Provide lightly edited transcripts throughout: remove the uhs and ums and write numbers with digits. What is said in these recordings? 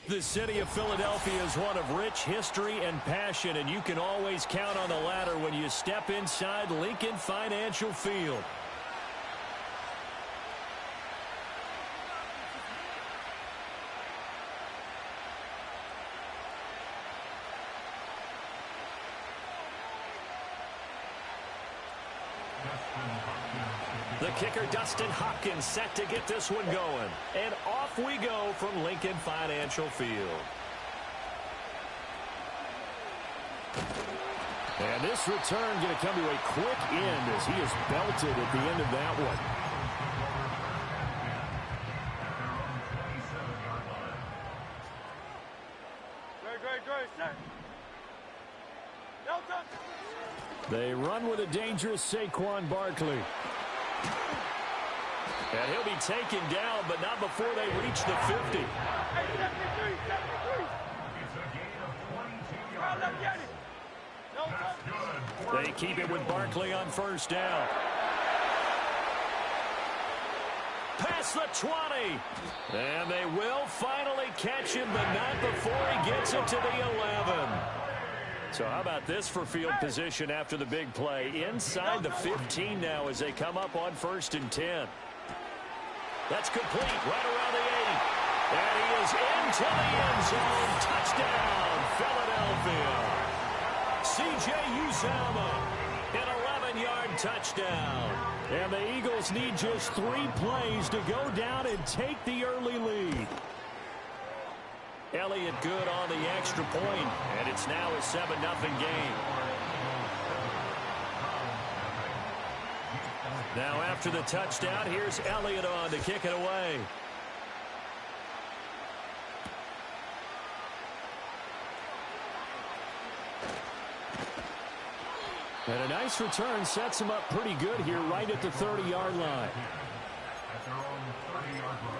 The city of Philadelphia is one of rich history and passion, and you can always count on the latter when you step inside Lincoln Financial Field. The kicker, Dustin Hopkins, set to get this one going. And off we go from Lincoln Financial Field. And this return going to come to a quick end as he is belted at the end of that one. They run with a dangerous Saquon Barkley. And he'll be taken down, but not before they reach the 50. They keep it with Barkley on first down. Past the 20. And they will finally catch him, but not before he gets it to the 11. So how about this for field position after the big play? Inside the 15 now as they come up on 1st and 10. That's complete right around the 8. And he is into the end zone. Touchdown, Philadelphia. C.J. Uzomah, an 11-yard touchdown. And the Eagles need just 3 plays to go down and take the early lead. Elliott good on the extra point, and it's now a 7-0 game. Now after the touchdown, here's Elliott on to kick it away. And a nice return sets him up pretty good here right at the 30-yard line. At their own 30-yard line.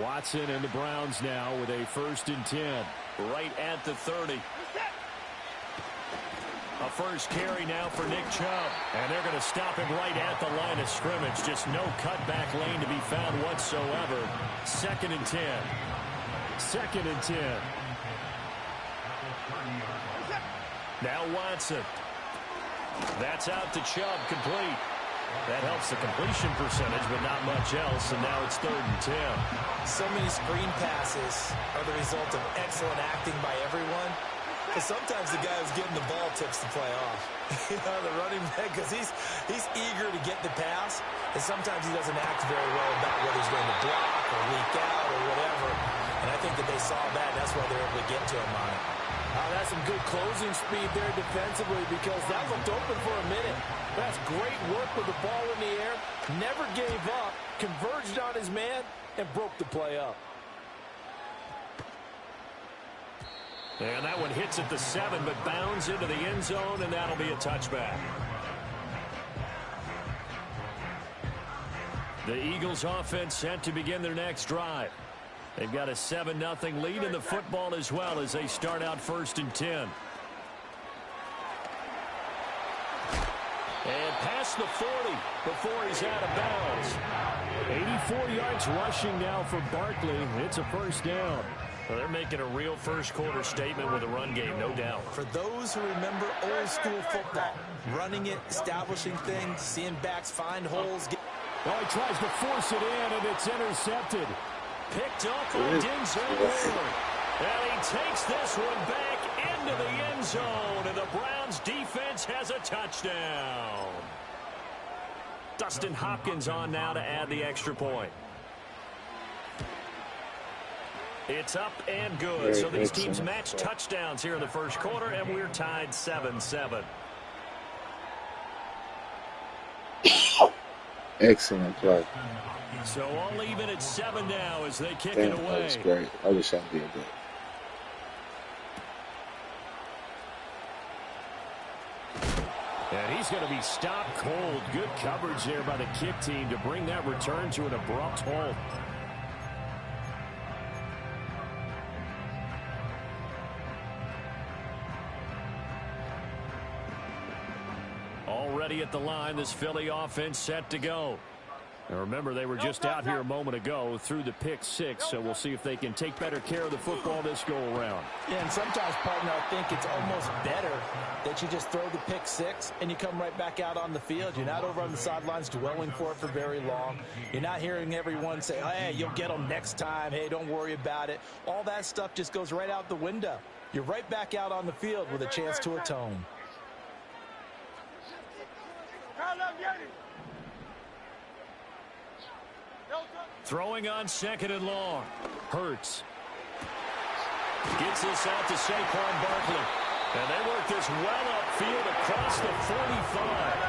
Watson and the Browns now with a 1st and 10. Right at the 30. A first carry now for Nick Chubb. And they're going to stop him right at the line of scrimmage. Just no cutback lane to be found whatsoever. 2nd and 10. 2nd and 10. Now Watson. That's out to Chubb, complete. That helps the completion percentage, but not much else, and now it's 3rd and 10. So many screen passes are the result of excellent acting by everyone. Because sometimes the guy who's getting the ball tips the play off. You know, the running back, because he's eager to get the pass, and sometimes he doesn't act very well about whether he's going to block or leak out or whatever. And I think that they saw that, and that's why they're able to get to him on it. That's some good closing speed there defensively because that looked open for a minute. That's great work with the ball in the air. Never gave up, converged on his man, and broke the play up. And that one hits at the 7, but bounds into the end zone, and that'll be a touchback. The Eagles offense set to begin their next drive. They've got a 7-0 lead in the football as well as they start out 1st and 10. And past the 40 before he's out of bounds. 84 yards rushing now for Barkley. It's a 1st down. Well, they're making a real first-quarter statement with a run game, no doubt. For those who remember old-school football, running it, establishing things, seeing backs find holes. Well, he tries to force it in, and it's intercepted. Picked up on Denzel Ward. And he takes this one back into the end zone, and the Browns defense has a touchdown. Dustin Hopkins on now to add the extra point. It's up and good. So these teams match touchdowns here in the first quarter, and we're tied 7-7. Excellent play. So all even at 7 now as they kick it away. That was great. I wish I did that. And he's going to be stopped cold. Good coverage there by the kick team to bring that return to an abrupt halt. Already at the line, this Philly offense set to go. And remember, they were just out here a moment ago through the pick six, so we'll see if they can take better care of the football this go-around. Yeah, and sometimes, partner, I think it's almost better that you just throw the pick six and you come right back out on the field. You're not over on the sidelines dwelling for it for very long. You're not hearing everyone say, hey, you'll get them next time. Hey, don't worry about it. All that stuff just goes right out the window. You're right back out on the field with a chance to atone. Throwing on second and long. Hurts. Gets this out to Saquon Barkley. And they work this well upfield across the 45.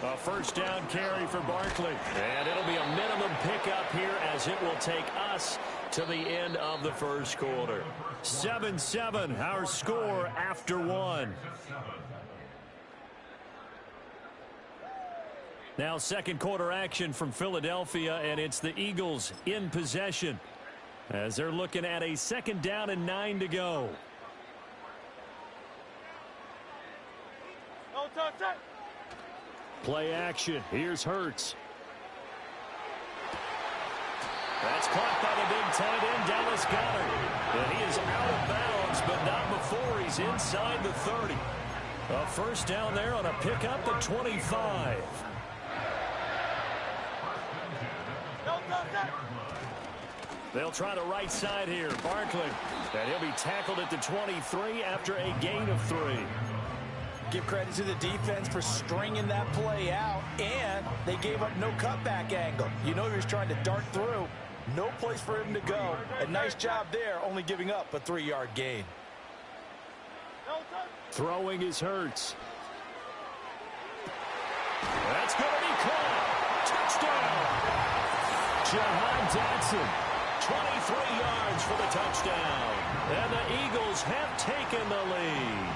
A first down carry for Barkley. And it'll be a minimum pickup here as it will take us to the end of the first quarter. 7-7, our score after one. Now second quarter action from Philadelphia, and it's the Eagles in possession as they're looking at a 2nd down and 9 to go. Play action. Here's Hurts. That's caught by the big tight end, Dallas Goedert. And he is out of bounds, but not before he's inside the 30. A first down there on a pickup at 25. They'll try the right side here. Barkley. And he'll be tackled at the 23 after a gain of 3. Give credit to the defense for stringing that play out, and they gave up no cutback angle. You know he was trying to dart through. No place for him to go. A nice job there, only giving up a 3-yard gain. Throwing is Hurts. That's going to be caught. Touchdown. Jahan Jackson. 23 yards for the touchdown. And the Eagles have taken the lead.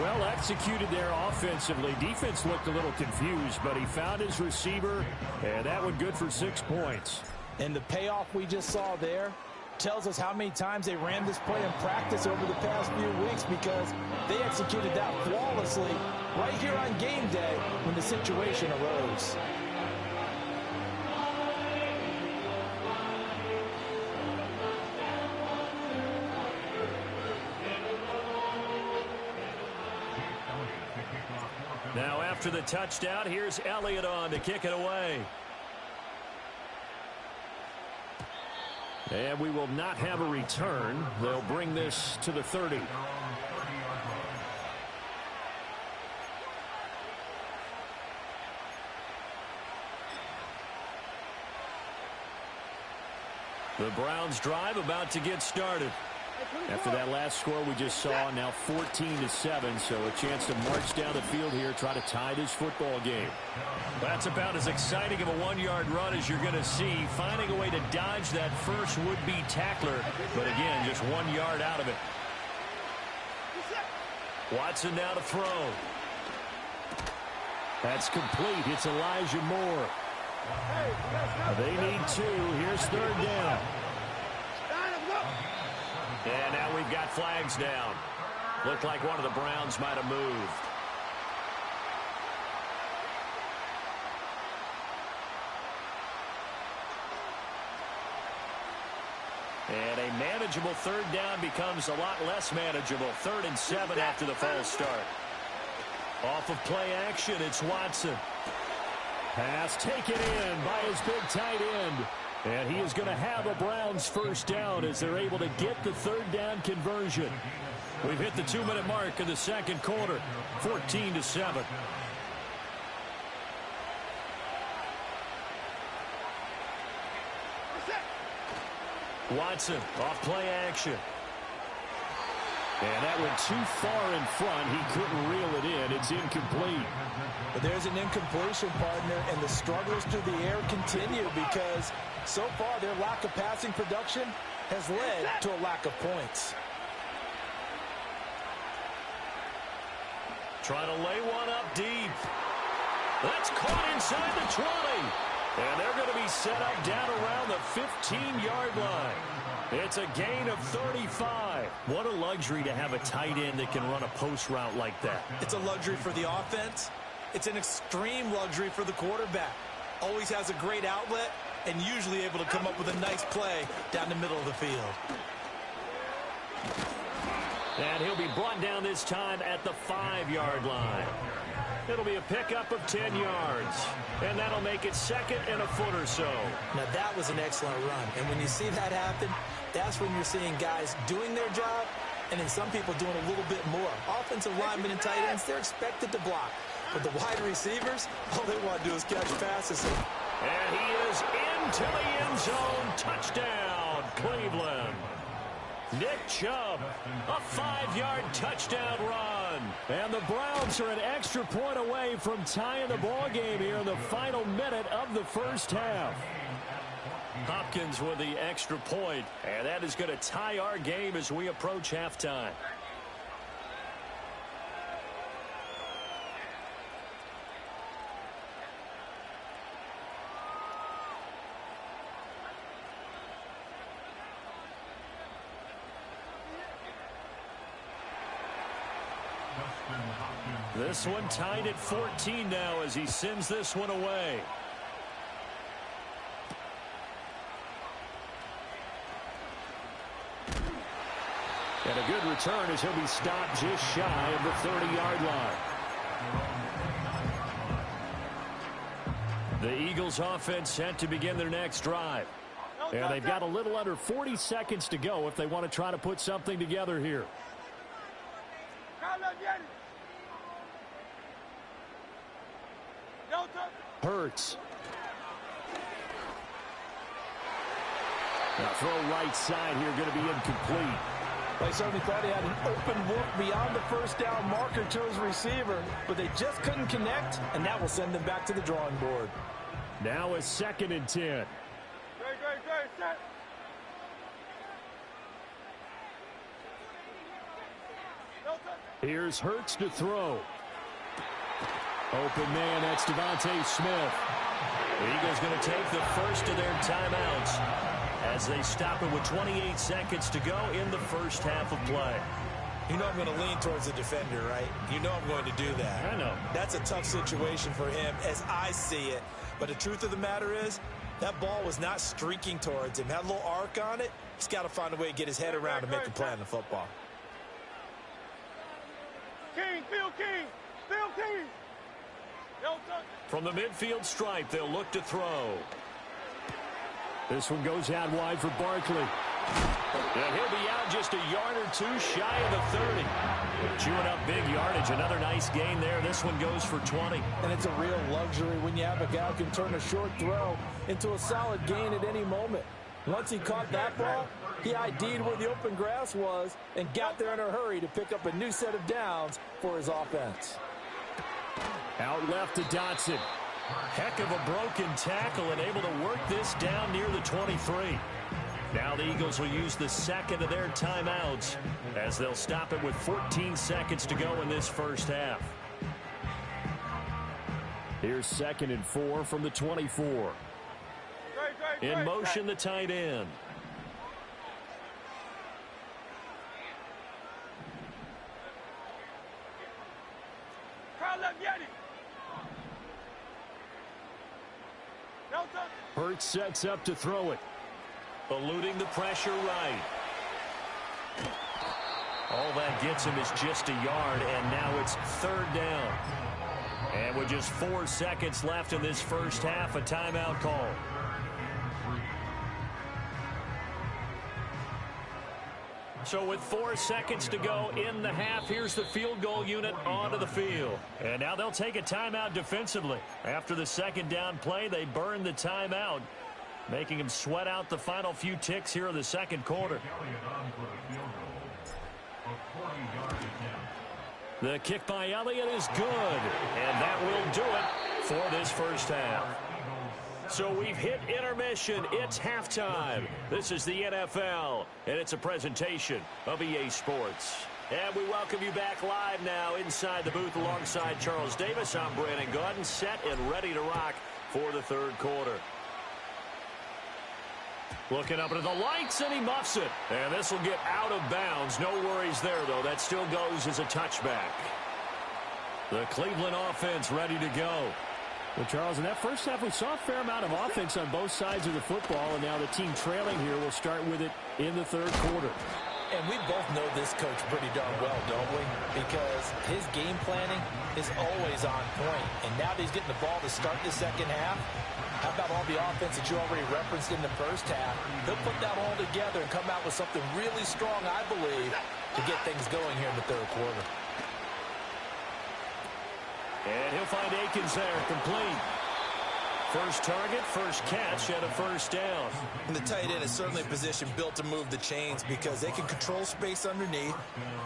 Well executed there offensively. Defense looked a little confused, but he found his receiver, and that one good for 6 points. And the payoff we just saw there tells us how many times they ran this play in practice over the past few weeks, because they executed that flawlessly right here on game day when the situation arose. Now after the touchdown, here's Elliott on to kick it away. And we will not have a return. They'll bring this to the 30. The Browns drive about to get started. After that last score we just saw, now 14-7, so a chance to march down the field here, try to tie this football game. That's about as exciting of a 1-yard run as you're going to see, finding a way to dodge that first would-be tackler, but again, just 1 yard out of it. Watson now to throw. That's complete. It's Elijah Moore. They need 2. Here's 3rd down. And now we've got flags down. Looked like one of the Browns might have moved. And a manageable 3rd down becomes a lot less manageable. 3rd and 7 after the false start. Off of play action, it's Watson. Pass taken in by his big tight end. And he is going to have a Browns first down as they're able to get the 3rd down conversion. We've hit the 2-minute mark of the second quarter. 14-7. Watson off play action. And that went too far in front. He couldn't reel it in. It's incomplete. But there's an incompletion, partner, and the struggles through the air continue because so far their lack of passing production has led to a lack of points. Trying to lay one up deep. That's caught inside the 20. And they're going to be set up down around the 15-yard line. It's a gain of 35. What a luxury to have a tight end that can run a post route like that. It's a luxury for the offense. It's an extreme luxury for the quarterback. Always has a great outlet and usually able to come up with a nice play down the middle of the field. And he'll be brought down this time at the 5-yard line. It'll be a pickup of 10 yards. And that'll make it second and a foot or so. Now, that was an excellent run. And when you see that happen, that's when you're seeing guys doing their job and then some people doing a little bit more. Offensive linemen and tight ends, they're expected to block. But the wide receivers, all they want to do is catch passes. And he is into the end zone. Touchdown, Cleveland. Nick Chubb, a 5-yard touchdown run. And the Browns are an extra point away from tying the ball game here in the final minute of the first half. Hopkins with the extra point, and that is going to tie our game as we approach halftime. This one tied at 14 now as he sends this one away. And a good return as he'll be stopped just shy of the 30-yard line. The Eagles offense set to begin their next drive. And they've got a little under 40 seconds to go if they want to try to put something together here. Hurts. Now throw right side here, going to be incomplete. They certainly thought he had an open look beyond the first down marker to his receiver, but they just couldn't connect, and that will send them back to the drawing board. Now a 2nd and 10. Set. Here's Hurts to throw. Open man, that's Devontae Smith. The Eagles going to take the first of their timeouts as they stop it with 28 seconds to go in the first half of play. You know I'm going to lean towards the defender, right? You know I'm going to do that. I know. That's a tough situation for him as I see it. But the truth of the matter is, that ball was not streaking towards him. Had a little arc on it. He's got to find a way to get his head around and make a play on the football. King, Phil King. From the midfield stripe, they'll look to throw. This one goes out wide for Barkley. And he'll be out just a yard or two shy of the 30. Chewing up big yardage. Another nice gain there. This one goes for 20. And it's a real luxury when you have a guy who can turn a short throw into a solid gain at any moment. Once he caught that ball, he ID'd where the open grass was and got there in a hurry to pick up a new set of downs for his offense. Out left to Dotson. Heck of a broken tackle and able to work this down near the 23. Now the Eagles will use the second of their timeouts as they'll stop it with 14 seconds to go in this first half. Here's 2nd and 4 from the 24. In motion, the tight end. Hurts sets up to throw it. Eluding the pressure right. All that gets him is just a yard, and now it's 3rd down. And with just 4 seconds left in this first half, a timeout call. So with 4 seconds to go in the half, here's the field goal unit onto the field. And now they'll take a timeout defensively. After the 2nd down play, they burn the timeout, making them sweat out the final few ticks here in the 2nd quarter. The kick by Elliott is good, and that will do it for this first half. So we've hit intermission. It's halftime. This is the NFL, and it's a presentation of EA Sports. And we welcome you back live now inside the booth alongside Charles Davis. I'm Brandon Gaudin, set and ready to rock for the third quarter. Looking up into the lights, and he muffs it. And this will get out of bounds. No worries there, though. That still goes as a touchback. The Cleveland offense ready to go. Well, Charles, in that first half, we saw a fair amount of offense on both sides of the football, and now the team trailing here will start with it in the third quarter. And we both know this coach pretty darn well, don't we? Because his game planning is always on point. And now that he's getting the ball to start the second half, how about all the offense that you already referenced in the first half? He'll put that all together and come out with something really strong, I believe, to get things going here in the third quarter. And he'll find Akins there, complete. First target, first catch, and a first down. And the tight end is certainly a position built to move the chains because they can control space underneath.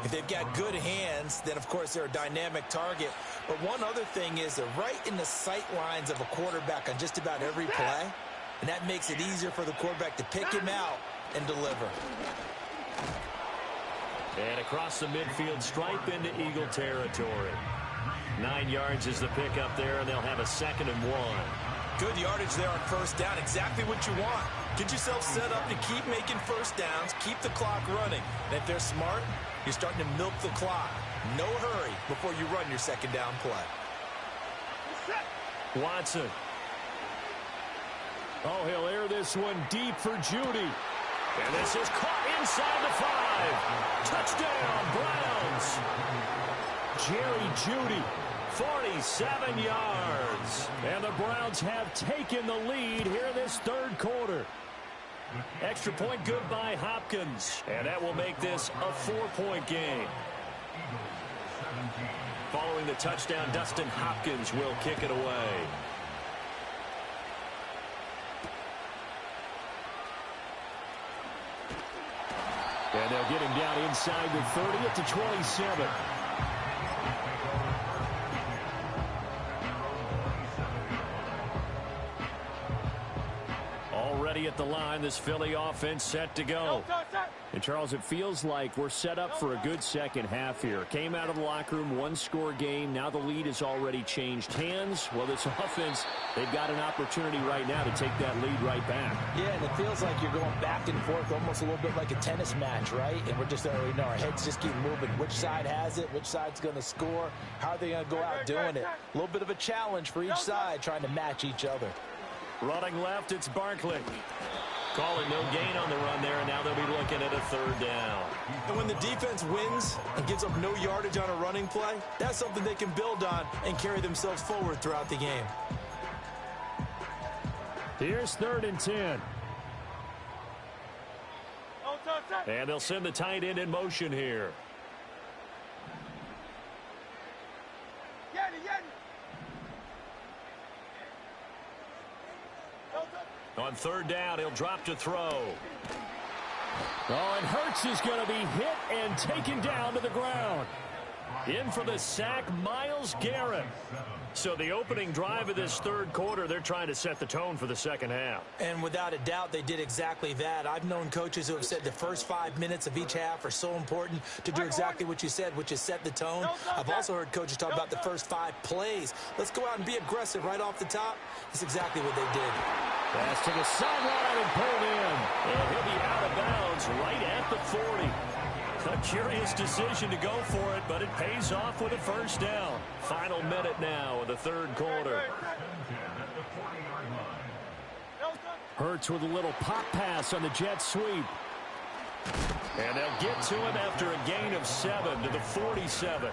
If they've got good hands, then, of course, they're a dynamic target. But one other thing is they're right in the sight lines of a quarterback on just about every play, and that makes it easier for the quarterback to pick him out and deliver. And across the midfield stripe into Eagle territory. 9 yards is the pickup there, and they'll have a 2nd and 1. Good yardage there on first down. Exactly what you want. Get yourself set up to keep making first downs, keep the clock running. And if they're smart, you're starting to milk the clock. No hurry before you run your second down play. Watson. Oh, he'll air this one deep for Judy. And this is caught inside the 5. Touchdown, Browns. Jerry Judy. 47 yards. And the Browns have taken the lead here in this third quarter. Extra point good by Hopkins. And that will make this a 4-point game. Following the touchdown, Dustin Hopkins will kick it away. And they'll get him down inside the 30 at the 27. Already at the line, this Philly offense set to go. And, Charles, it feels like we're set up for a good second half here. Came out of the locker room, one-score game. Now the lead has already changed hands. Well, this offense, they've got an opportunity right now to take that lead right back. Yeah, and it feels like you're going back and forth almost a little bit like a tennis match, right? And we're just already know our heads just keep moving. Which side has it? Which side's going to score? How are they going to go out doing it? A little bit of a challenge for each side trying to match each other. Running left, it's Barkley. Calling no gain on the run there, and now they'll be looking at a 3rd down. And when the defense wins and gives up no yardage on a running play, that's something they can build on and carry themselves forward throughout the game. Here's 3rd and 10. And they'll send the tight end in motion here. On 3rd down, he'll drop to throw. Oh, and Hurts is going to be hit and taken down to the ground. In for the sack, Myles Garrett. So the opening drive of this third quarter, they're trying to set the tone for the second half. And without a doubt, they did exactly that. I've known coaches who have said the first 5 minutes of each half are so important to do exactly what you said, which is set the tone. I've also heard coaches talk about the first 5 plays. Let's go out and be aggressive right off the top. That's exactly what they did. Pass to the sideline and pulled in. And he'll be out of bounds right at the 40. A curious decision to go for it, but it pays off with a first down. Final minute now of the third quarter. Hurts with a little pop pass on the jet sweep. And they'll get to him after a gain of 7 to the 47.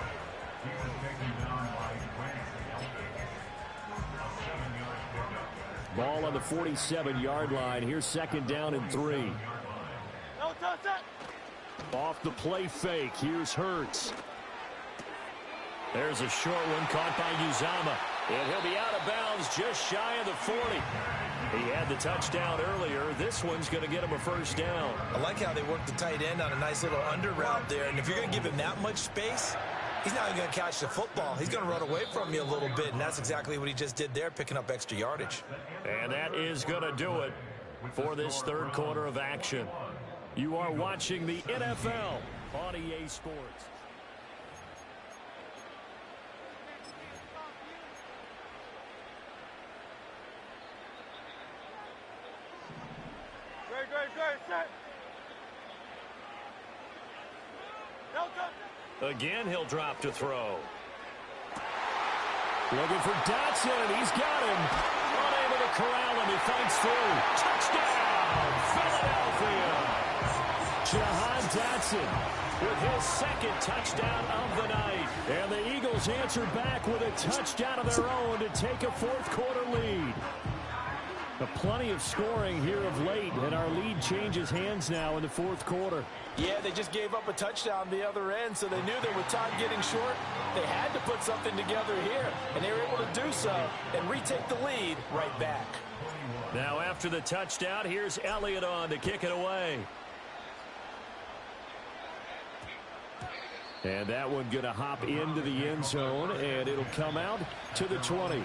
Ball on the 47-yard line. Here's 2nd down and 3. Off the play fake. Here's Hurts. There's a short one caught by Uzama. And he'll be out of bounds just shy of the 40. He had the touchdown earlier. This one's going to get him a first down. I like how they worked the tight end on a nice little under route there. And if you're going to give him that much space, he's not even going to catch the football. He's going to run away from you a little bit. And that's exactly what he just did there, picking up extra yardage. And that is going to do it for this third quarter of action. You are watching the NFL on EA Sports. Great, set. Again, he'll drop to throw. Looking for Dotson, and he's got him. Unable to corral him. He fights through. Touchdown, Philadelphia. Jahan Dotson with his second touchdown of the night. And the Eagles answer back with a touchdown of their own to take a fourth-quarter lead. Plenty of scoring here of late, and our lead changes hands now in the fourth quarter. Yeah, they just gave up a touchdown the other end, so they knew that with time getting short, they had to put something together here, and they were able to do so and retake the lead right back. Now after the touchdown, here's Elliott on to kick it away. And that one going to hop into the end zone, and it'll come out to the 20.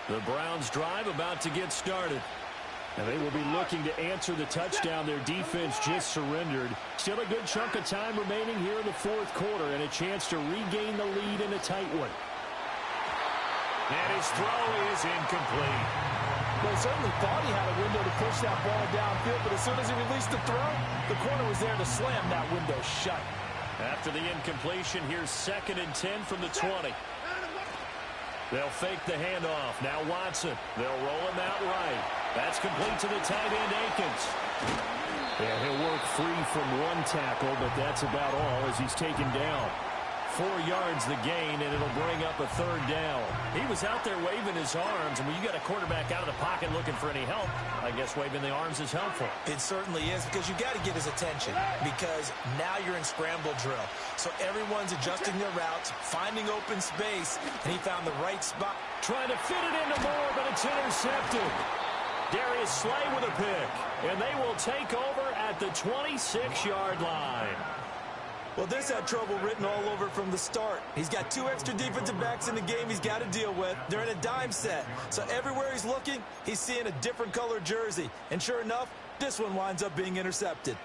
The Browns drive about to get started. And they will be looking to answer the touchdown their defense just surrendered. Still a good chunk of time remaining here in the fourth quarter and a chance to regain the lead in a tight one. And his throw is incomplete. Well, he certainly thought he had a window to push that ball downfield, but as soon as he released the throw, the corner was there to slam that window shut. After the incompletion, here's 2nd and 10 from the 20. They'll fake the handoff. Now Watson. They'll roll him out right. That's complete to the tight end, Akins. Yeah, he'll work free from one tackle, but that's about all as he's taken down. 4 yards the gain, and it'll bring up a 3rd down. He was out there waving his arms, and when you got a quarterback out of the pocket looking for any help, I guess waving the arms is helpful. It certainly is, because you got to get his attention, because now you're in scramble drill. So everyone's adjusting their routes, finding open space, and he found the right spot. Trying to fit it into Moore, but it's intercepted. Darius Slay with a pick, and they will take over at the 26-yard line. Well, this had trouble written all over from the start. He's got 2 extra defensive backs in the game he's got to deal with. They're in a dime set. So everywhere he's looking, he's seeing a different color jersey. And sure enough, this one winds up being intercepted.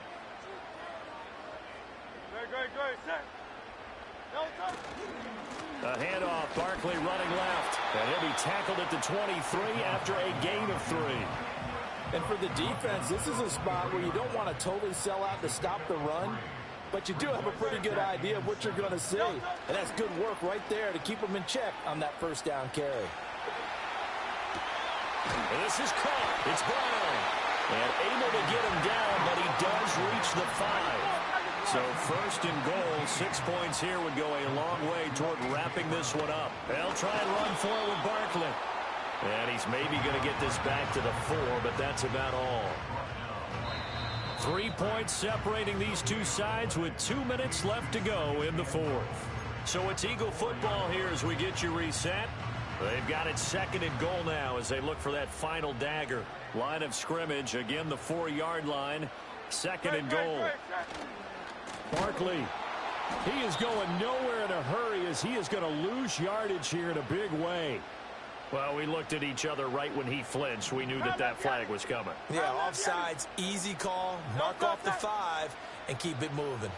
Great, set. A handoff, Barkley running left. And he'll be tackled at the 23 after a gain of 3. And for the defense, this is a spot where you don't want to totally sell out to stop the run, but you do have a pretty good idea of what you're going to see. And that's good work right there to keep them in check on that first down carry. And this is caught. It's Brown. And able to get him down, but he does reach the 5. So 1st and goal, 6 points here would go a long way toward wrapping this one up. They'll try and run for it with Barkley. And he's maybe going to get this back to the 4, but that's about all. 3 points separating these two sides with 2 minutes left to go in the fourth. So it's Eagle football here as we get you reset. They've got it 2nd and goal now as they look for that final dagger. Line of scrimmage, again the 4-yard line. 2nd and goal. Barkley, he is going nowhere in a hurry as he is going to lose yardage here in a big way. Well, we looked at each other right when he flinched. We knew that that flag was coming. Yeah, offsides, easy call, mark off the 5, and keep it moving.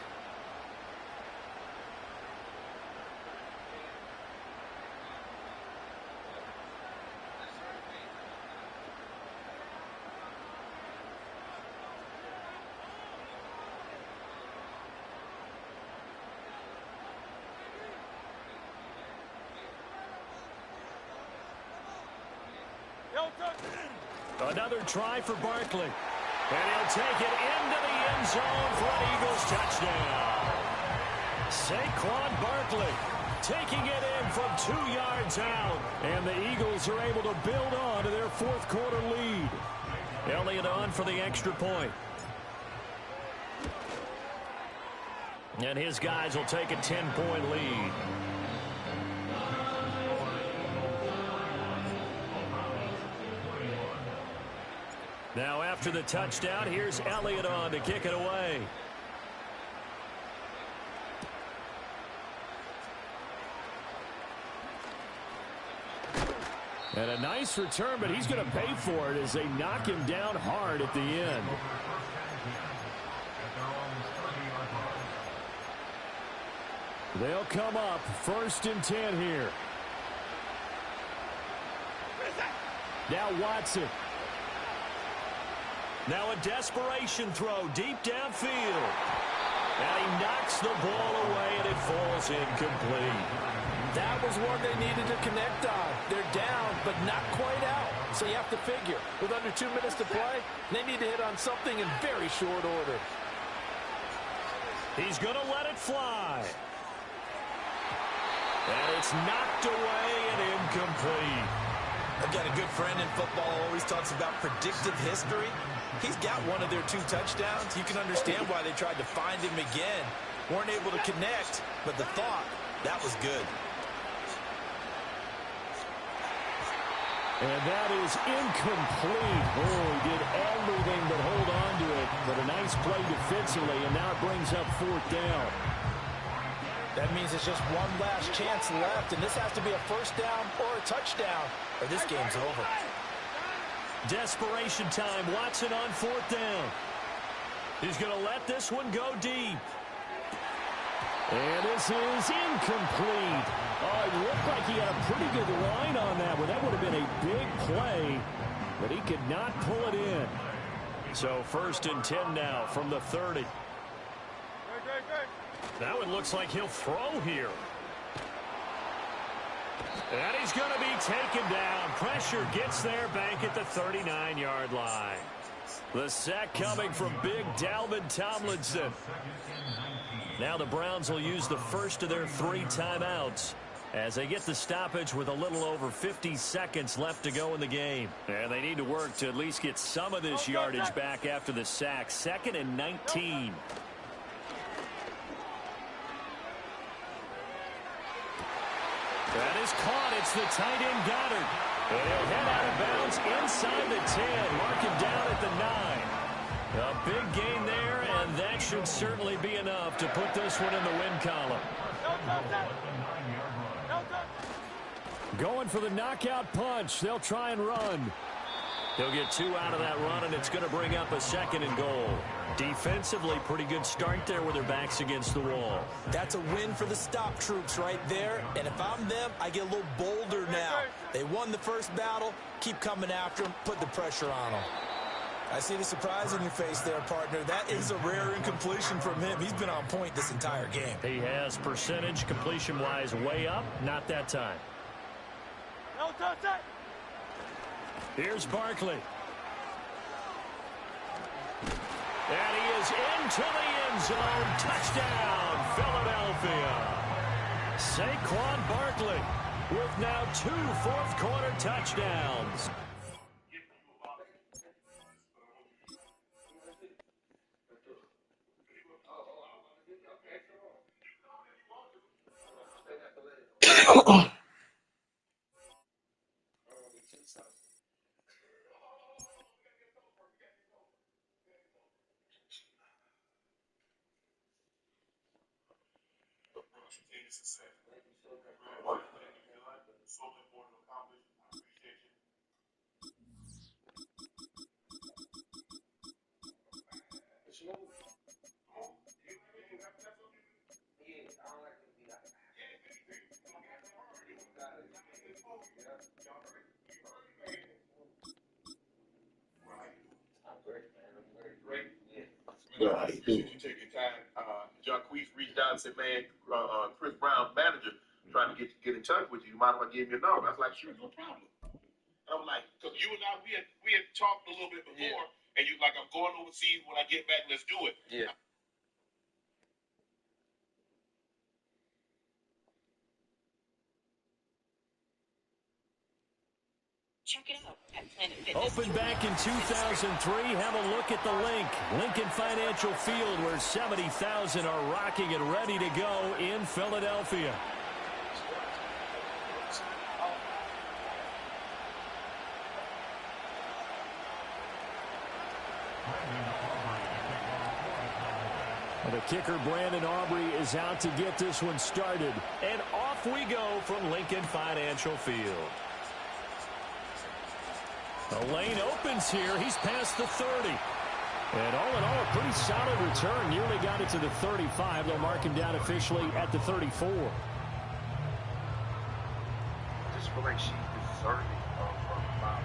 Another try for Barkley. And he'll take it into the end zone for an Eagles touchdown. Saquon Barkley taking it in from 2 yards out. And the Eagles are able to build on to their fourth quarter lead. Elliott on for the extra point. And his guys will take a 10-point lead. Now after the touchdown, here's Elliott on to kick it away. And a nice return, but he's going to pay for it as they knock him down hard at the end. They'll come up 1st and 10 here. Now Watson. Now a desperation throw deep downfield. And he knocks the ball away, and it falls incomplete. That was one they needed to connect on. They're down, but not quite out. So you have to figure, with under 2 minutes to play, they need to hit on something in very short order. He's going to let it fly. And it's knocked away and incomplete. I've got a good friend in football who always talks about predictive history. He's got one of their 2 touchdowns. You can understand why they tried to find him again. Weren't able to connect, but the thought, that was good. And that is incomplete. Oh, he did everything but hold on to it. But a nice play defensively, and now it brings up 4th down. That means it's just one last chance left, and this has to be a 1st down or a touchdown, or this game's over. Desperation time. Watson on 4th down. He's going to let this one go deep. And this is incomplete. Oh, it looked like he had a pretty good line on that one. That would have been a big play, but he could not pull it in. So 1st and 10 now from the 30. Now it looks like he'll throw here. And he's going to be taken down. Pressure gets there back at the 39-yard line. The sack coming from big Dalvin Tomlinson. Now the Browns will use the first of their 3 timeouts as they get the stoppage with a little over 50 seconds left to go in the game. And they need to work to at least get some of this yardage back after the sack. 2nd and 19. That is caught. It's the tight end Goddard. And he'll head out of bounds inside the 10. Mark him down at the 9. A big gain there, and that should certainly be enough to put this one in the win column. Going for the knockout punch. They'll try and run. He'll get 2 out of that run, and it's going to bring up a 2nd and goal. Defensively, pretty good start there with their backs against the wall. That's a win for the stop troops right there. And if I'm them, I get a little bolder now. They won the first battle. Keep coming after them. Put the pressure on them. I see the surprise in your face there, partner. That is a rare incompletion from him. He's been on point this entire game. He has percentage completion-wise way up. Not that time. Here's Barkley. And he is into the end zone. Touchdown, Philadelphia. Saquon Barkley with now 2 fourth-quarter touchdowns. Right. Take your time. Jacquees reached out and said, man, Chris Brown's manager trying to get in touch with you. You might as well give me your number. I was like, sure, no problem. I was like, because you and I, we had talked a little bit before, and you like, I'm going overseas. When I get back, let's do it. Yeah. Check it out at Planet Fitness. Opened back in 2003. Have a look at the link. Lincoln Financial Field, where 70,000 are rocking and ready to go in Philadelphia. The kicker, Brandon Aubrey, is out to get this one started. And off we go from Lincoln Financial Field. The lane opens here. He's past the 30. And all in all, a pretty solid return. Nearly got it to the 35. They'll mark him down officially at the 34. I just feel like she's deserving of her foul.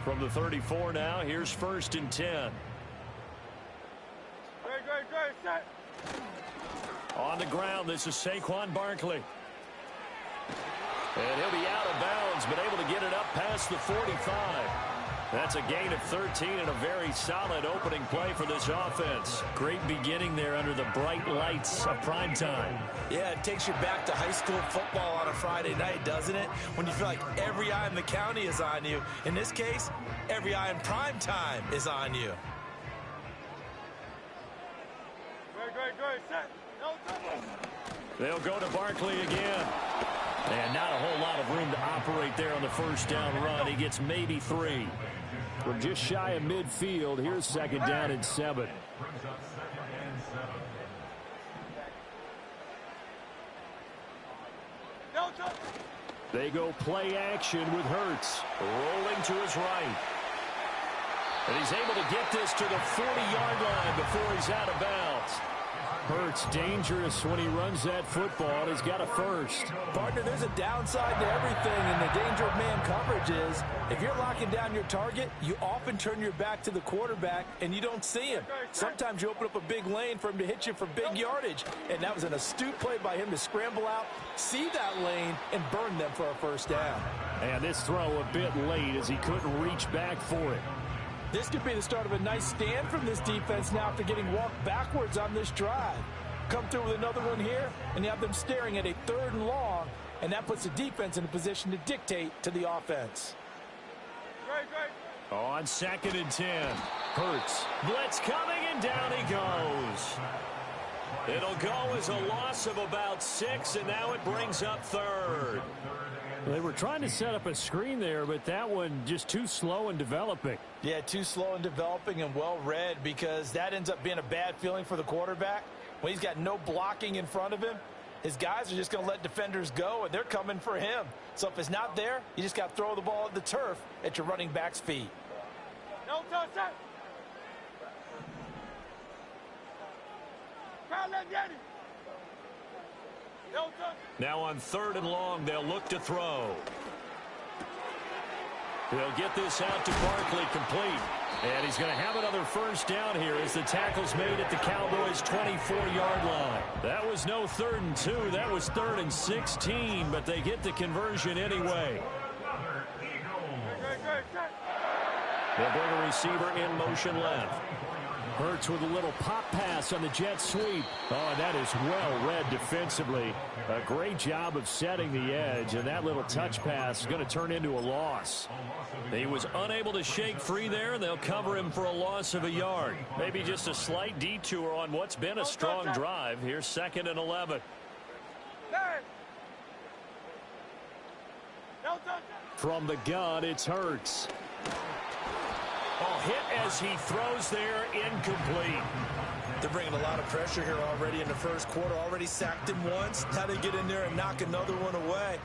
From the 34 now, here's 1st and 10. Great, set. On the ground, this is Saquon Barkley. And he'll be out of bounds, but able to get it up past the 45. That's a gain of 13 and a very solid opening play for this offense. Great beginning there under the bright lights of prime time. Yeah, it takes you back to high school football on a Friday night, doesn't it? When you feel like every eye in the county is on you. In this case, every eye in prime time is on you. Great, set. No trouble. They'll go to Barkley again. And not a whole lot of room to operate there on the first down run. He gets maybe 3. We're just shy of midfield. Here's 2nd down and 7. No trouble. They go play action with Hurts. Rolling to his right. And he's able to get this to the 40-yard line before he's out of bounds. Hurts dangerous when he runs that football. He's got a first. Partner, there's a downside to everything, and the danger of man coverage is if you're locking down your target, you often turn your back to the quarterback, and you don't see him. Sometimes you open up a big lane for him to hit you for big yardage, and that was an astute play by him to scramble out, see that lane, and burn them for a first down. And this throw a bit late as he couldn't reach back for it. This could be the start of a nice stand from this defense now after getting walked backwards on this drive. Come through with another one here, and you have them staring at a 3rd and long, and that puts the defense in a position to dictate to the offense. Great. On 2nd and 10. Hurts. Blitz coming, and down he goes. It'll go as a loss of about 6, and now it brings up 3rd. They were trying to set up a screen there, but that one just too slow in developing. Yeah, too slow in developing and well read, because that ends up being a bad feeling for the quarterback. When he's got no blocking in front of him, his guys are just going to let defenders go, and they're coming for him. So if it's not there, you just got to throw the ball at the turf at your running back's feet. No touch, set. No touch. Now on 3rd and long, they'll look to throw. They'll get this out to Barkley complete. And he's going to have another first down here as the tackle's made at the Cowboys' 24-yard line. That was no 3rd and 2. That was 3rd and 16, but they get the conversion anyway. Great, set. They'll bring a receiver in motion left. Hurts with a little pop pass on the jet sweep. Oh, and that is well read defensively. A great job of setting the edge, and that little touch pass is going to turn into a loss. He was unable to shake free there. They'll cover him for a loss of a yard. Maybe just a slight detour on what's been a strong drive. Here's 2nd and 11. No touch. From the gun, it's Hurts. Oh, hit as he throws there, incomplete. They're bringing a lot of pressure here already in the first quarter. Already sacked him once. Now they get in there and knock another one away.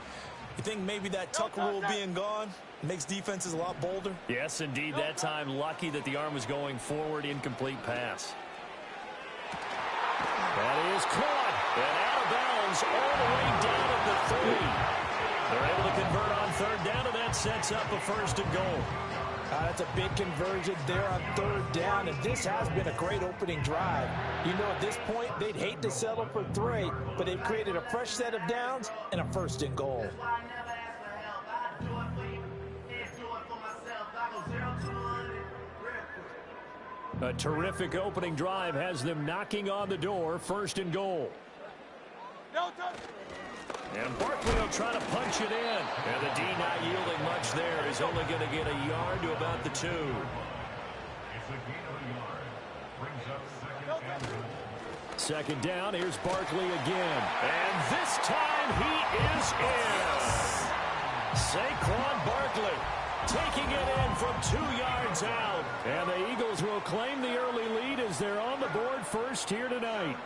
You think maybe that tuck rule being gone makes defenses a lot bolder? Yes, indeed. That time, lucky that the arm was going forward. Incomplete pass. That is caught. And out of bounds all the way down at the 3. They're able to convert on 3rd down, and that sets up a 1st and goal. That's a big conversion there on 3rd down, and this has been a great opening drive. You know, at this point, they'd hate to settle for 3, but they've created a fresh set of downs and a 1st and goal. A terrific opening drive has them knocking on the door. 1st and goal. No touch. And Barkley will try to punch it in. And the D not yielding much there. He's only going to get a yard to about the 2. Second down, here's Barkley again. And this time he is in. Saquon Barkley taking it in from 2 yards out. And the Eagles will claim the early lead as they're on the board first here tonight.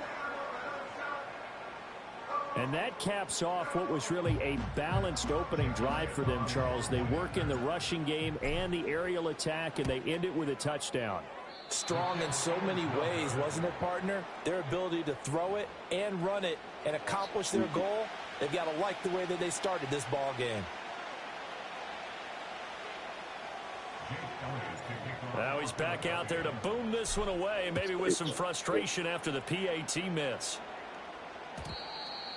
And that caps off what was really a balanced opening drive for them, Charles. They work in the rushing game and the aerial attack, and they end it with a touchdown. Strong in so many ways, wasn't it, partner? Their ability to throw it and run it and accomplish their goal, they've got to like the way that they started this ball game. Now he's back out there to boom this one away, maybe with some frustration after the PAT miss.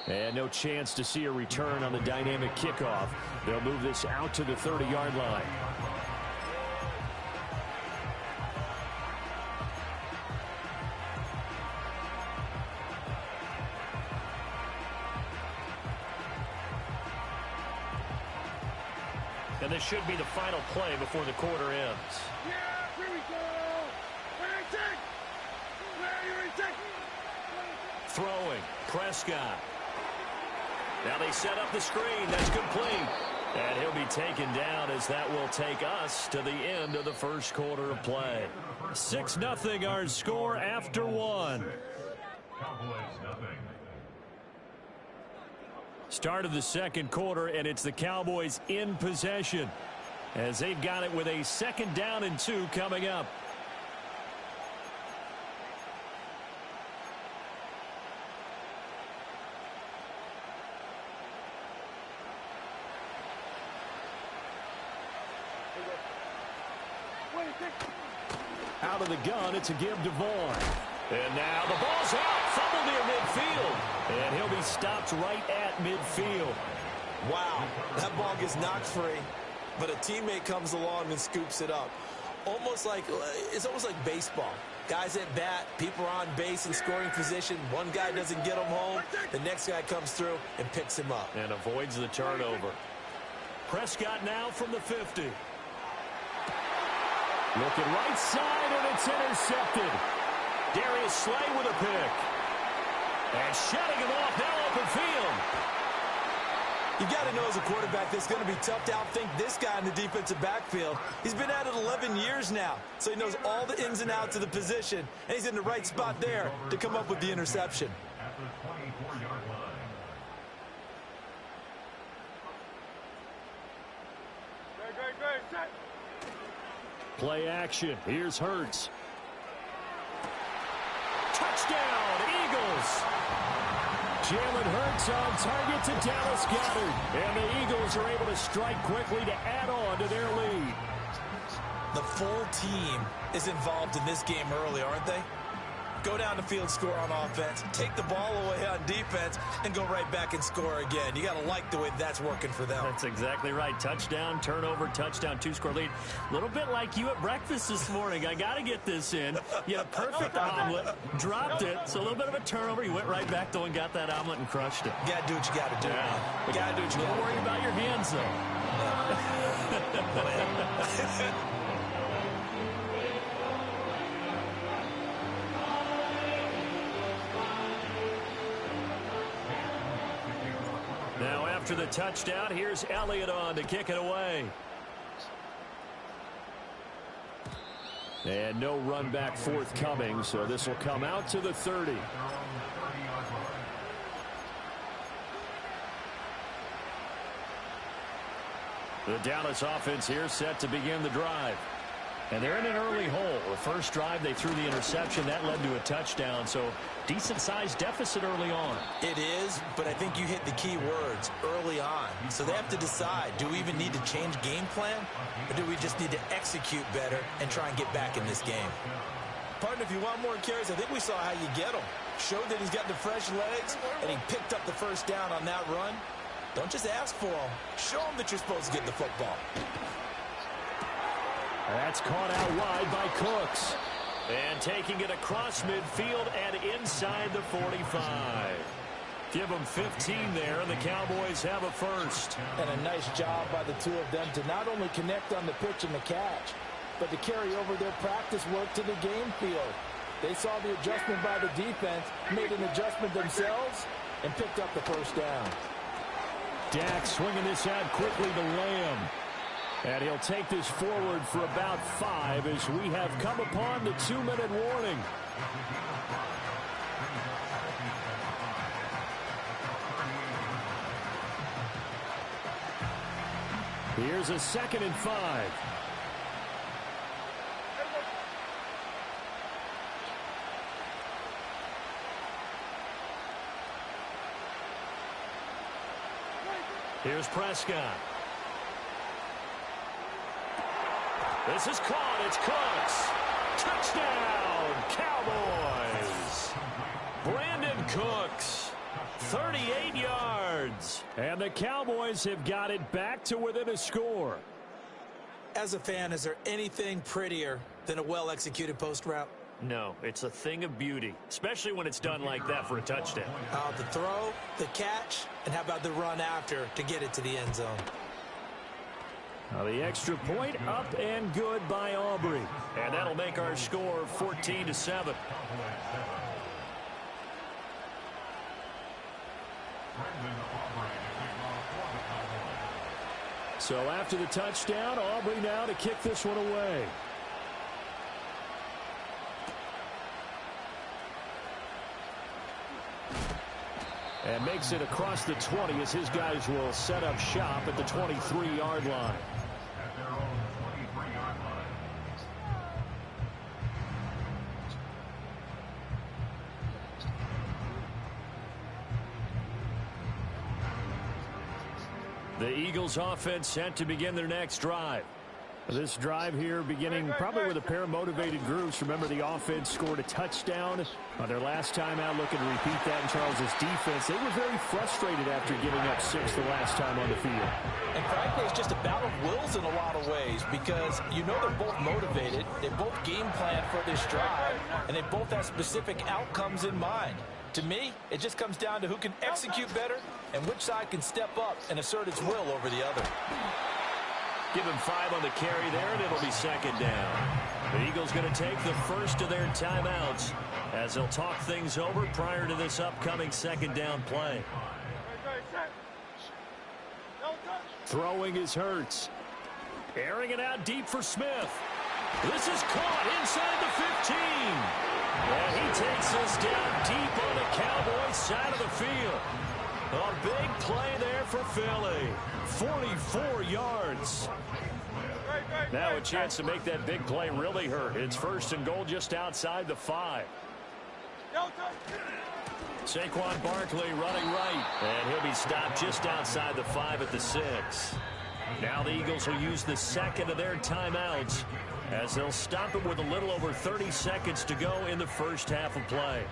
And no chance to see a return on the dynamic kickoff. They'll move this out to the 30-yard line. And this should be the final play before the quarter ends. Yeah, here we go. Throwing, Prescott. Now they set up the screen. That's complete. And he'll be taken down as that will take us to the end of the first quarter of play. 6-0 our score after one. Start of the second quarter, and it's the Cowboys in possession as they've got it with a 2nd down and 2 coming up. Out of the gun, it's a give to Vaughn. And now the ball's out, fumbled near midfield. And he'll be stopped right at midfield. Wow, that ball gets knocked free, but a teammate comes along and scoops it up. It's almost like baseball. Guys at bat, people are on base in scoring position. One guy doesn't get him home. The next guy comes through and picks him up. And avoids the turnover. Prescott now from the 50. Looking right side, and it's intercepted. Darius Slay with a pick. And shutting him off now open field. You got to know as a quarterback that's going to be tough to outthink this guy in the defensive backfield. He's been at it 11 years now, so he knows all the ins and outs of the position, and he's in the right spot there to come up with the interception. Great, set. Play action. Here's Hurts. Touchdown, Eagles. Jalen Hurts on target to Dallas Goedert. And the Eagles are able to strike quickly to add on to their lead. The full team is involved in this game early, aren't they? Go down the field, score on offense, take the ball away on defense, and go right back and score again. You got to like the way that's working for them. That's exactly right. Touchdown, turnover, touchdown, 2-score lead. A little bit like you at breakfast this morning. I got to get this in. You had a perfect omelet, dropped it, so a little bit of a turnover. You went right back, though, and got that omelet and crushed it. You got to do what you got to do. Yeah. You got to do what you got to do. Don't worry about your hands, though. Now after the touchdown, here's Elliott on to kick it away. And no run back forthcoming, so this will come out to the 30. The Dallas offense here set to begin the drive. And they're in an early hole. The first drive, they threw the interception. That led to a touchdown, so decent-sized deficit early on. It is, but I think you hit the key words, early on. So they have to decide, do we even need to change game plan, or do we just need to execute better and try and get back in this game? Partner, if you want more carries, I think we saw how you get them. Showed that he's got the fresh legs, and he picked up the first down on that run. Don't just ask for them. Show them that you're supposed to get the football. That's caught out wide by Cooks. And taking it across midfield and inside the 45. Give them 15 there, and the Cowboys have a first. And a nice job by the two of them to not only connect on the pitch and the catch, but to carry over their practice work to the game field. They saw the adjustment by the defense, made an adjustment themselves, and picked up the first down. Dak swinging this out quickly to Lamb. And he'll take this forward for about 5 as we have come upon the 2-minute warning. Here's a 2nd and 5. Here's Prescott. This is caught. It's Cooks. Touchdown, Cowboys. Brandon Cooks, 38 yards. And the Cowboys have got it back to within a score. As a fan, is there anything prettier than a well-executed post route? No, it's a thing of beauty, especially when it's done like that for a touchdown. The throw, the catch, and how about the run after to get it to the end zone? The extra point up and good by Aubrey. And that'll make our score 14-7. So after the touchdown, Aubrey now to kick this one away. And makes it across the 20 as his guys will set up shop at the 23-yard line. The Eagles offense set to begin their next drive. This drive here beginning probably with a pair of motivated groups. Remember, the offense scored a touchdown on their last time out, looking to repeat that in Charles's defense. They were very frustrated after giving up 6 the last time on the field. And frankly, it's just a battle of wills in a lot of ways because you know they're both motivated. They both game plan for this drive, and they both have specific outcomes in mind. To me, it just comes down to who can execute better and which side can step up and assert its will over the other. Give him 5 on the carry there, and it'll be 2nd down. The Eagles going to take the first of their timeouts as they'll talk things over prior to this upcoming 2nd down play. Throwing is Hurts. Airing it out deep for Smith. This is caught inside the 15. And he takes us down deep on the Cowboys side of the field. A big play there for Philly. 44 yards. Now a chance to make that big play really hurt. It's 1st and goal just outside the 5. Saquon Barkley running right. And he'll be stopped just outside the 5 at the 6. Now the Eagles will use the 2nd of their timeouts as they'll stop it with a little over 30 seconds to go in the first half of play.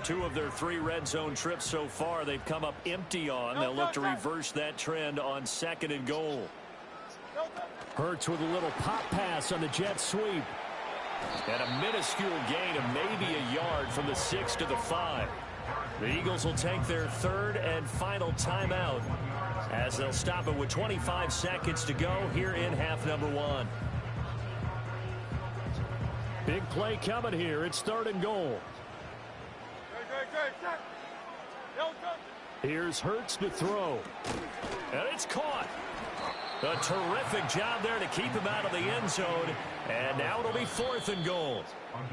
Two of their 3 red zone trips so far they've come up empty on. They'll look to reverse that trend on 2nd and goal. Hurts with a little pop pass on the jet sweep. And a minuscule gain of maybe a yard from the 6 to the 5. The Eagles will take their 3rd and final timeout as they'll stop it with 25 seconds to go here in half number 1. Big play coming here. It's 3rd and goal. Here's Hurts to throw. And it's caught. A terrific job there to keep him out of the end zone. And now it'll be 4th and goal.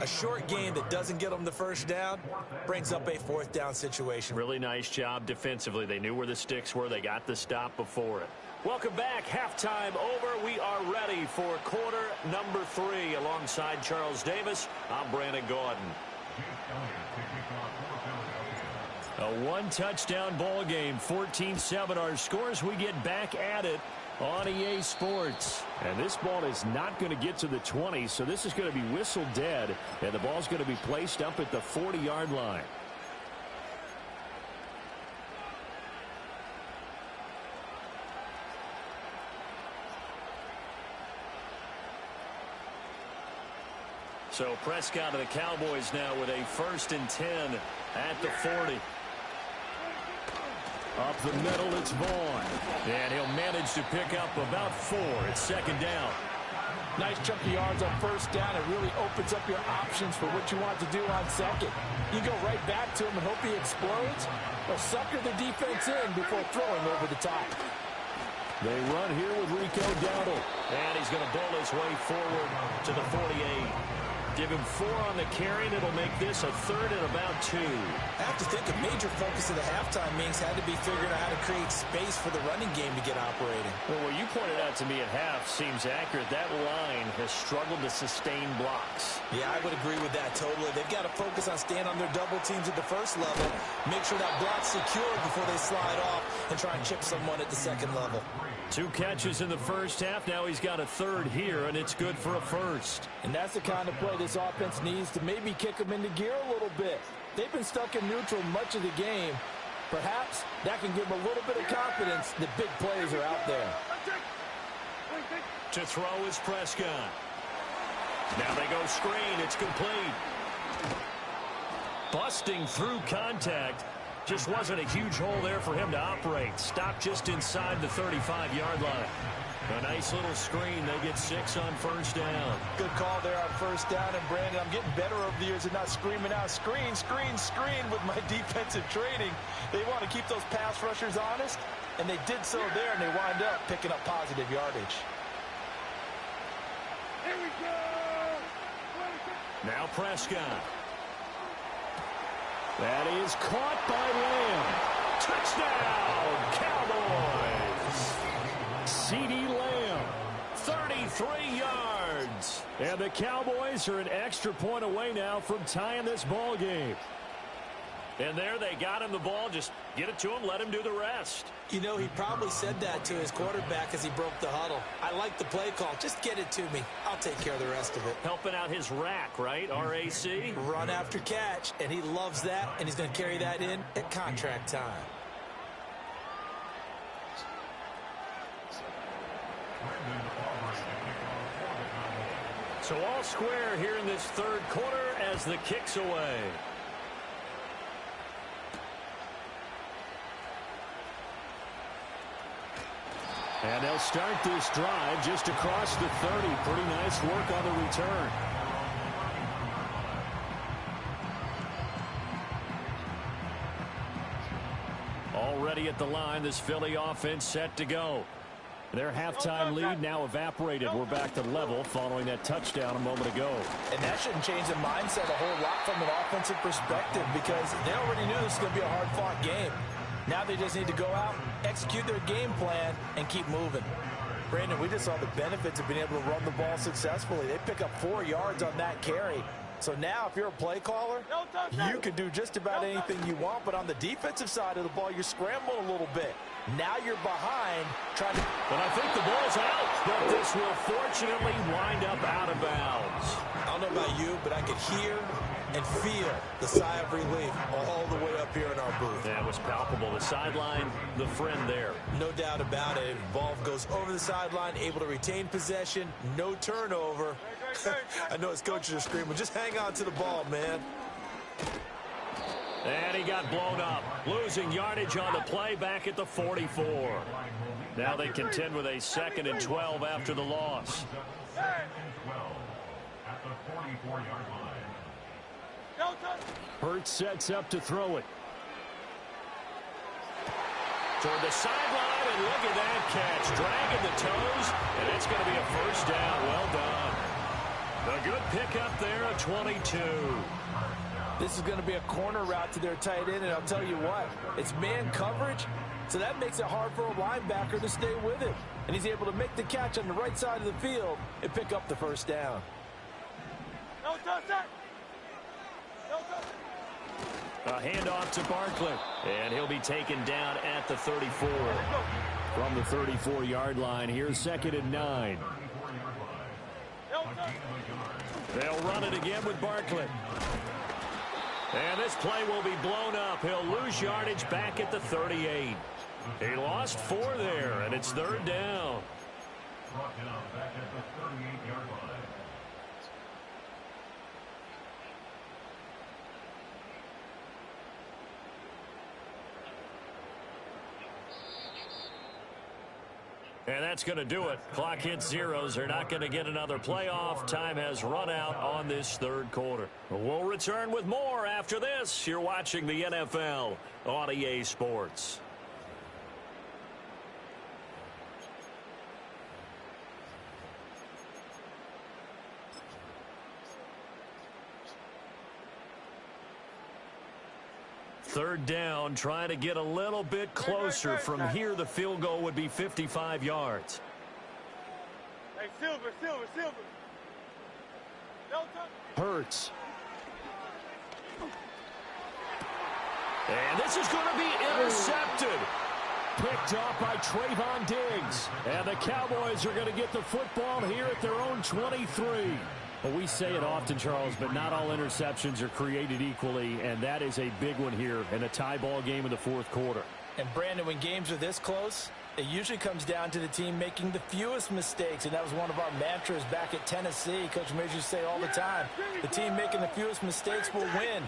A short game that doesn't get them the first down brings up a 4th down situation. Really nice job defensively. They knew where the sticks were. They got the stop before it. Welcome back. Halftime over. We are ready for quarter number 3. Alongside Charles Davis, I'm Brandon Gaudin. A 1-touchdown ball game, 14-7 our scores. We get back at it on EA Sports. And this ball is not going to get to the 20, so this is going to be whistled dead, and the ball's going to be placed up at the 40-yard line. So Prescott of the Cowboys now with a 1st and 10 at the 40. Up the middle, it's Vaughn. And he'll manage to pick up about 4. It's 2nd down. Nice chunk of yards on 1st down. It really opens up your options for what you want to do on 2nd. You go right back to him and hope he explodes, or sucker the defense in before throwing over the top. They run here with Rico Dowdle. And he's going to bowl his way forward to the 48. Give him 4 on the carry, and it'll make this a 3rd and about 2. I have to think a major focus of the halftime meetings had to be figuring out how to create space for the running game to get operating. Well, what you pointed out to me at half seems accurate. That line has struggled to sustain blocks. Yeah, I would agree with that totally. They've got to focus on staying on their double teams at the first level, make sure that block's secure before they slide off and try and chip someone at the second level. 2 catches in the first half. Now he's got a 3rd here, and it's good for a 1st. And that's the kind of play this offense needs to maybe kick them into gear a little bit. They've been stuck in neutral much of the game. Perhaps that can give them a little bit of confidence that big plays are out there. To throw is Prescott. Now they go screen. It's complete. Busting through contact. Just wasn't a huge hole there for him to operate. Stopped just inside the 35-yard line. A nice little screen. They get 6 on first down. Good call there on first down. And, Brandon, I'm getting better over the years at not screaming out, screen, screen, screen with my defensive training. They want to keep those pass rushers honest, and they did so there, and they wind up picking up positive yardage. Here we go! Now Prescott. That is caught by Lamb. Touchdown, Cowboys. CeeDee Lamb, 33 yards. And the Cowboys are an extra point away now from tying this ball game. And there they got him the ball. Just get it to him, let him do the rest. You know, he probably said that to his quarterback as he broke the huddle. I like the play call. Just get it to me. I'll take care of the rest of it. Helping out his rack, right? RAC? Run after catch, and he loves that, and he's going to carry that in at contract time. So all square here in this 3rd quarter as the kick's away. And they'll start this drive just across the 30. Pretty nice work on the return. Already at the line, this Philly offense set to go. Their halftime lead now evaporated. We're back to level following that touchdown a moment ago. And that shouldn't change the mindset a whole lot from an offensive perspective because they already knew this was going to be a hard-fought game. Now they just need to go out, execute their game plan, and keep moving. Brandon, we just saw the benefits of being able to run the ball successfully. They pick up 4 yards on that carry. So now if you're a play caller, you can do just about anything you want. But on the defensive side of the ball, you're scrambling a little bit. Now you're behind trying to... But I think the ball's out. But this will fortunately wind up out of bounds. I don't know about you, but I could hear and feel the sigh of relief all the way up here in our booth. That was palpable. The sideline, the friend there. No doubt about it. Ball goes over the sideline, able to retain possession, no turnover. I know his coaches are screaming, just hang on to the ball, man. And he got blown up. Losing yardage on the play back at the 44. Now they contend with a 2nd and 12 after the loss. Hurts sets up to throw it. Toward the sideline, and look at that catch. Dragging the toes, and it's going to be a first down. Well done. A good pickup there at 22. This is going to be a corner route to their tight end, and I'll tell you what, it's man coverage, so that makes it hard for a linebacker to stay with him. And he's able to make the catch on the right side of the field and pick up the first down. No touch that. No touch. A handoff to Barkley, and he'll be taken down at the 34. From the 34-yard line, here's 2nd and 9. They'll run it again with Barkley. And this play will be blown up. He'll lose yardage back at the 38. He lost 4 there, and it's 3rd down. And that's going to do it. Clock hits zeros. They're not going to get another playoff. Time has run out on this 3rd quarter. We'll return with more after this. You're watching the NFL on EA Sports. Third down, trying to get a little bit closer. From here, the field goal would be 55 yards. Hey, Silver. Hurts. And this is going to be intercepted. Picked off by Trayvon Diggs. And the Cowboys are going to get the football here at their own 23. Well, we say it often, Charles, but not all interceptions are created equally, and that is a big one here in a tie ball game in the fourth quarter. And, Brandon, when games are this close, it usually comes down to the team making the fewest mistakes, and that was one of our mantras back at Tennessee. Coach Major used to say all the time, the team making the fewest mistakes will win.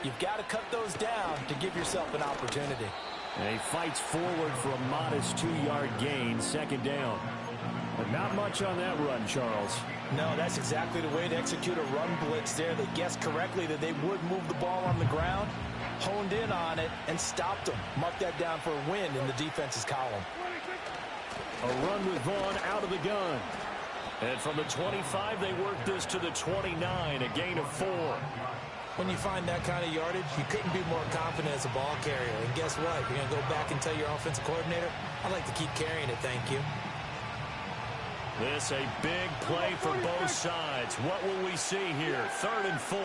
You've got to cut those down to give yourself an opportunity. And he fights forward for a modest 2-yard gain, second down. But not much on that run, Charles. No, that's exactly the way to execute a run blitz there. They guessed correctly that they would move the ball on the ground, honed in on it, and stopped them. Mark that down for a win in the defense's column. A run with Vaughn out of the gun. And from the 25, they work this to the 29, a gain of 4. When you find that kind of yardage, you couldn't be more confident as a ball carrier. And guess what? You're going to go back and tell your offensive coordinator, I'd like to keep carrying it, thank you. This a big play for both sides. What will we see here? 3rd and 4.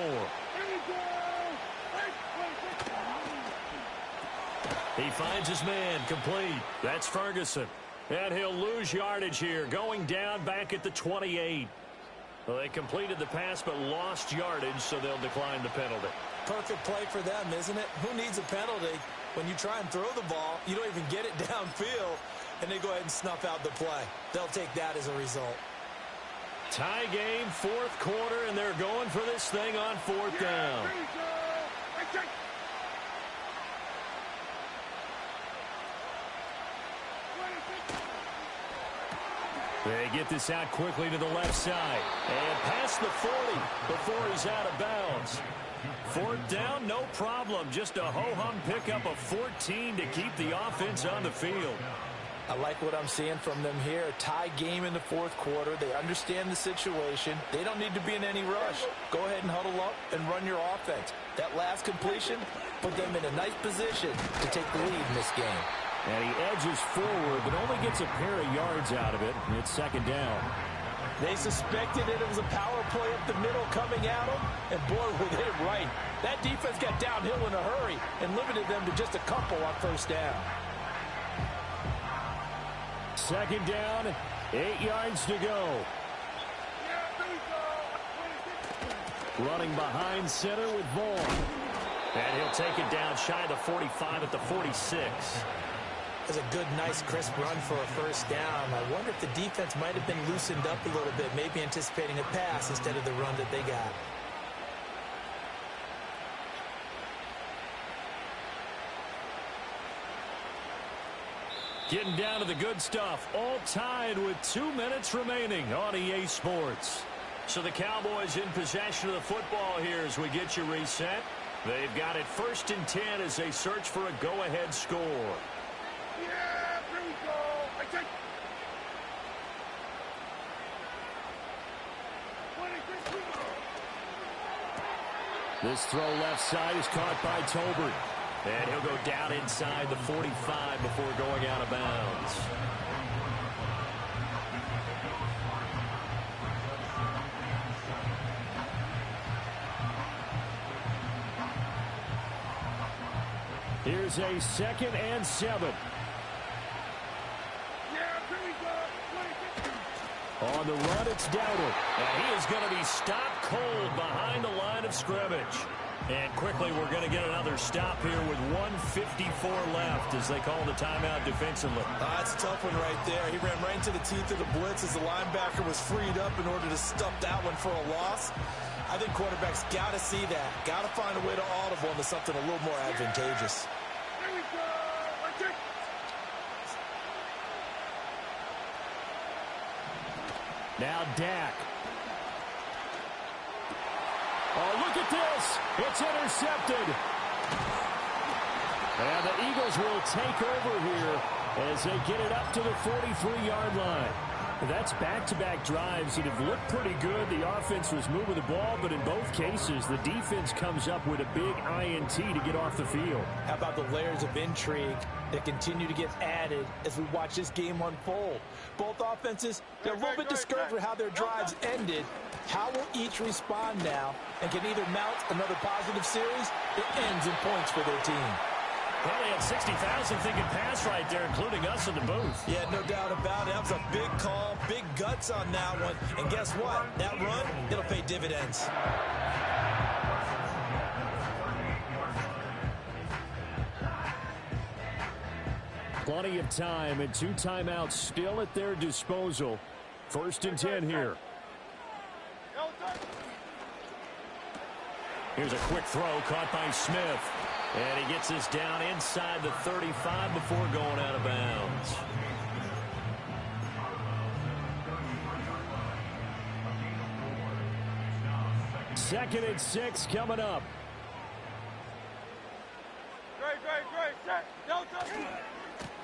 He finds his man, complete. That's Ferguson. And he'll lose yardage here, going down back at the 28. Well, they completed the pass but lost yardage, so they'll decline the penalty. Perfect play for them, isn't it? Who needs a penalty? When you try and throw the ball, you don't even get it downfield, and they go ahead and snuff out the play. They'll take that as a result. Tie game, fourth quarter, and they're going for this thing on 4th down. They get this out quickly to the left side. And past the 40 before he's out of bounds. 4th down, no problem. Just a ho-hum pickup of 14 to keep the offense on the field. I like what I'm seeing from them here. A tie game in the fourth quarter. They understand the situation. They don't need to be in any rush. Go ahead and huddle up and run your offense. That last completion put them in a nice position to take the lead in this game. And he edges forward, but only gets a pair of yards out of it. It's 2nd down. They suspected it was a power play up the middle coming at them, and boy, were they right. That defense got downhill in a hurry and limited them to just a couple on 1st down. 2nd down, 8 yards to go. Running behind center with Vaughn. And he'll take it down shy of the 45 at the 46. That's a good, nice, crisp run for a 1st down. I wonder if the defense might have been loosened up a little bit, maybe anticipating a pass instead of the run that they got. Getting down to the good stuff. All tied with 2 minutes remaining on EA Sports. So the Cowboys in possession of the football here as we get you reset. They've got it 1st and 10 as they search for a go-ahead score. This throw left side is caught by Tolbert. And he'll go down inside the 45 before going out of bounds. Here's a 2nd and 7. On the run, it's Dowdle. And he is going to be stopped cold behind the line of scrimmage. And quickly, we're going to get another stop here with 1:54 left as they call the timeout defensively. That's a tough one right there. He ran right into the teeth of the blitz as the linebacker was freed up in order to stuff that one for a loss. I think quarterbacks got to see that. Got to find a way to audible into something a little more advantageous. Now Dak. Oh, look at this. It's intercepted. And the Eagles will take over here as they get it up to the 43-yard line. That's back-to-back drives that have looked pretty good. The offense was moving the ball, but in both cases, the defense comes up with a big INT to get off the field. How about the layers of intrigue that continue to get added as we watch this game unfold? Both offenses, they're a little bit discouraged with how their drives ended. How will each respond now and can either mount another positive series that ends in points for their team? Well, they had 60,000 thinking pass right there, including us in the booth. Yeah, no doubt about it. That was a big call, big guts on that one. And guess what? That run, it'll pay dividends. Plenty of time and 2 timeouts still at their disposal. 1st and 10 here. Here's a quick throw caught by Smith. And he gets this down inside the 35 before going out of bounds. Second and 6 coming up.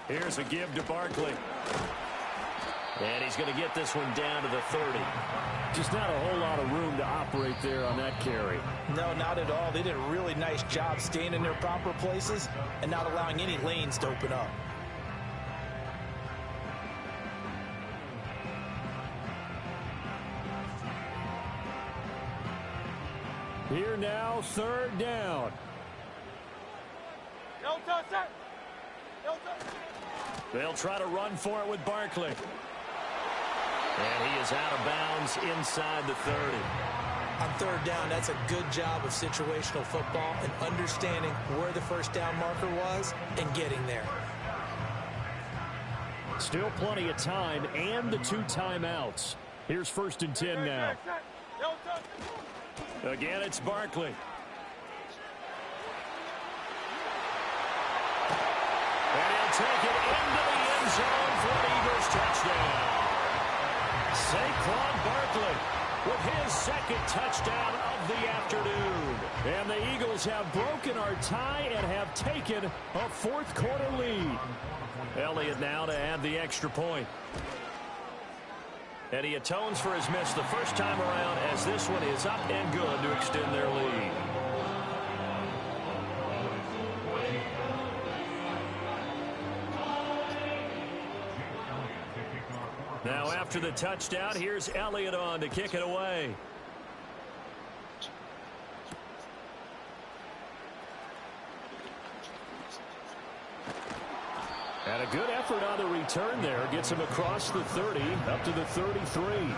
Here's a give to Barkley. And he's going to get this one down to the 30. Just not a whole lot of room to operate there on that carry. No, not at all. They did a really nice job staying in their proper places and not allowing any lanes to open up. Here now, 3rd down. They'll try to run for it with Barkley. And he is out of bounds inside the 30. On 3rd down, that's a good job of situational football and understanding where the 1st down marker was and getting there. Still plenty of time and the 2 timeouts. Here's 1st and 10 now. Again, it's Barkley. And he'll take it into the end zone for an Eagles touchdown. Saquon Barkley with his 2nd touchdown of the afternoon. And the Eagles have broken our tie and have taken a 4th quarter lead. Elliott now to add the extra point. And he atones for his miss the first time around as this one is up and good to extend their lead. Now after the touchdown, here's Elliott on to kick it away. And a good effort on the return there. Gets him across the 30, up to the 33.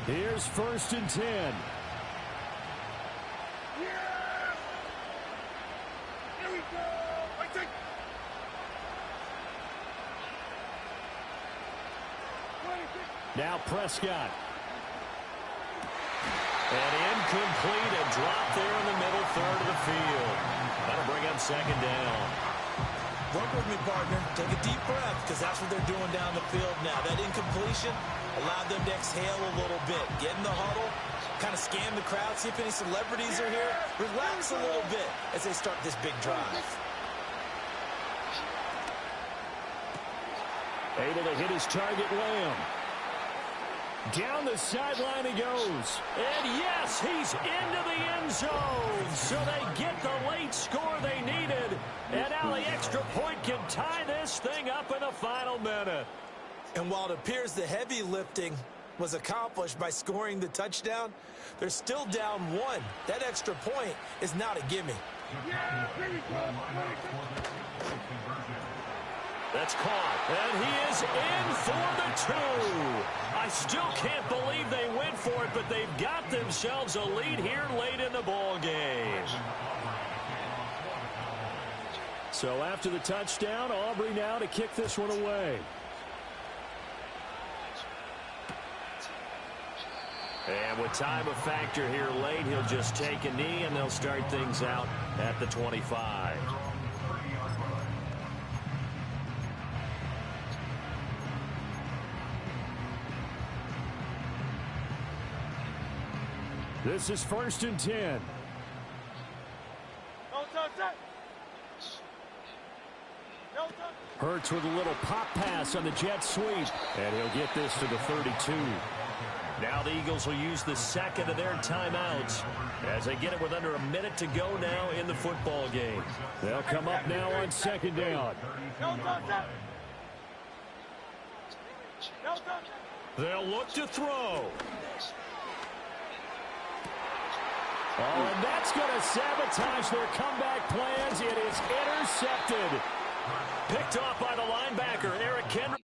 Here's 1st and 10. Now Prescott. And incomplete, a drop there in the middle 3rd of the field. That'll bring up 2nd down. Work with me, partner. Take a deep breath because that's what they're doing down the field now. That incompletion allowed them to exhale a little bit. Get in the huddle, kind of scan the crowd, see if any celebrities are here. Relax a little bit as they start this big drive. Able to hit his target, Lamb. Down the sideline he goes. And yes, he's into the end zone. So they get the late score they needed. And now the extra point can tie this thing up in the final minute. And while it appears the heavy lifting was accomplished by scoring the touchdown, they're still down 1. That extra point is not a gimme. That's caught, and he is in for the 2. I still can't believe they went for it, but they've got themselves a lead here late in the ball game. So after the touchdown, Aubrey now to kick this one away. And with time a factor here late, he'll just take a knee, and they'll start things out at the 25. This is 1st and 10. Hurts with a little pop pass on the jet sweep. And he'll get this to the 32. Now the Eagles will use the second of their timeouts as they get it with under a minute to go now in the football game. They'll come up now on second down. They'll look to throw. Oh, and that's going to sabotage their comeback plans. It is intercepted. Picked off by the linebacker, Eric Kendrick.